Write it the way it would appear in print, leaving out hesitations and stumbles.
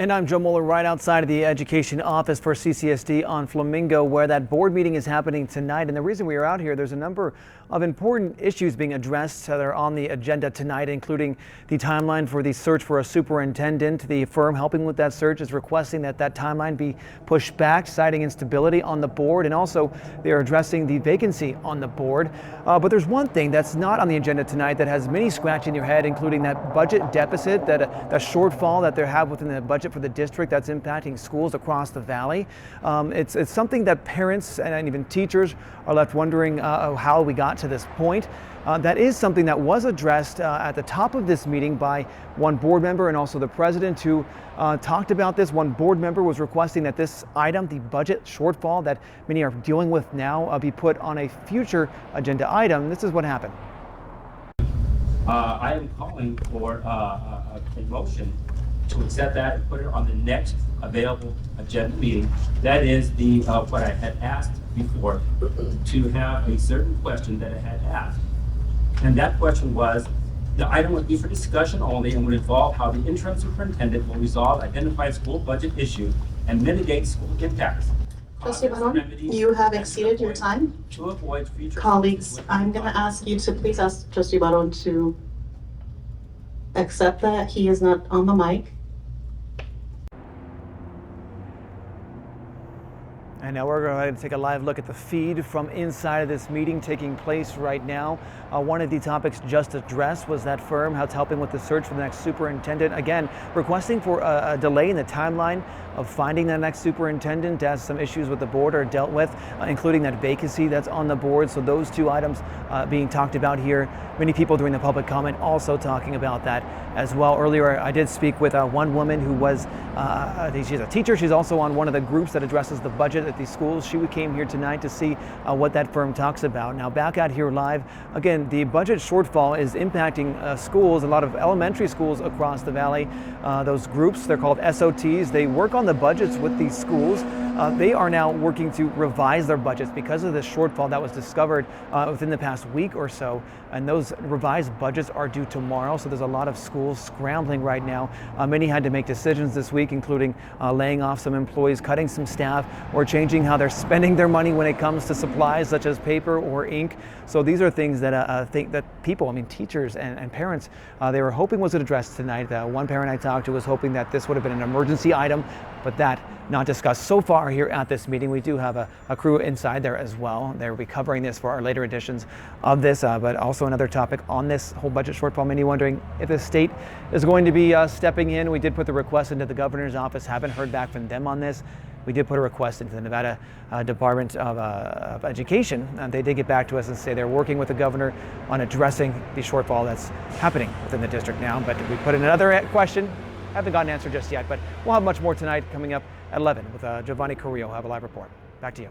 And I'm Joe Mueller, right outside of the education office for CCSD on Flamingo, where that board meeting is happening tonight. And the reason we are out here, there's a number of important issues being addressed that are on the agenda tonight, including the timeline for the search for a superintendent. The firm helping with that search is requesting that timeline be pushed back, citing instability on the board, and also they are addressing the vacancy on the board. But there's one thing that's not on the agenda tonight that has many scratching their head, including that budget deficit, that shortfall that they have within the budget for the district that's impacting schools across the valley. It's something that parents and even teachers are left wondering how we got to this point. That is something that was addressed at the top of this meeting by one board member and also the president, who talked about this. One board member was requesting that this item, the budget shortfall that many are dealing with now, be put on a future agenda item. This is what happened. I am calling for a motion to accept that and put it on the next available agenda meeting. That is the what I had asked before, to have a certain question that I had asked. And that question was, the item would be for discussion only and would involve how the interim superintendent will resolve identified school budget issues and mitigate school impacts. Trustee Baron, you have exceeded your time. To avoid future Colleagues, I'm going to ask you to please ask Trustee Baron to accept that he is not on the mic. And now we're going to take a live look at the feed from inside of this meeting taking place right now. One of the topics just addressed was that firm, how it's helping with the search for the next superintendent. Again, requesting for a delay in the timeline of finding the next superintendent, as some issues with the board are dealt with, including that vacancy that's on the board. So those two items being talked about here. Many people during the public comment also talking about that as well. Earlier, I did speak with one woman who was, she's a teacher. She's also on one of the groups that addresses the budget at these schools. She came here tonight to see what that firm talks about. Now back out here live, again, the budget shortfall is impacting schools, a lot of elementary schools across the valley. Those groups, they're called SOTs. They work on the budgets with these schools. They are now working to revise their budgets because of the shortfall that was discovered within the past week or so. And those revised budgets are due tomorrow. So there's a lot of schools scrambling right now. Many had to make decisions this week, including laying off some employees, cutting some staff, or changing how they're spending their money when it comes to supplies such as paper or ink. So these are things that I think that people, teachers and parents, they were hoping was addressed tonight. One parent I talked to was hoping that this would have been an emergency item, but that not discussed so far here at this meeting. We do have a crew inside there as well. They'll be covering this for our later editions of this, but also another topic on this whole budget shortfall. Many wondering if the state is going to be stepping in. We did put the request into the governor's office. Haven't heard back from them on this. We did put a request into the Nevada Department of Education, and they did get back to us and say they're working with the governor on addressing the shortfall that's happening within the district now. But we put in another question. Haven't gotten an answer just yet, but we'll have much more tonight coming up at 11 with Giovanni Carrillo. Have a live report. Back to you.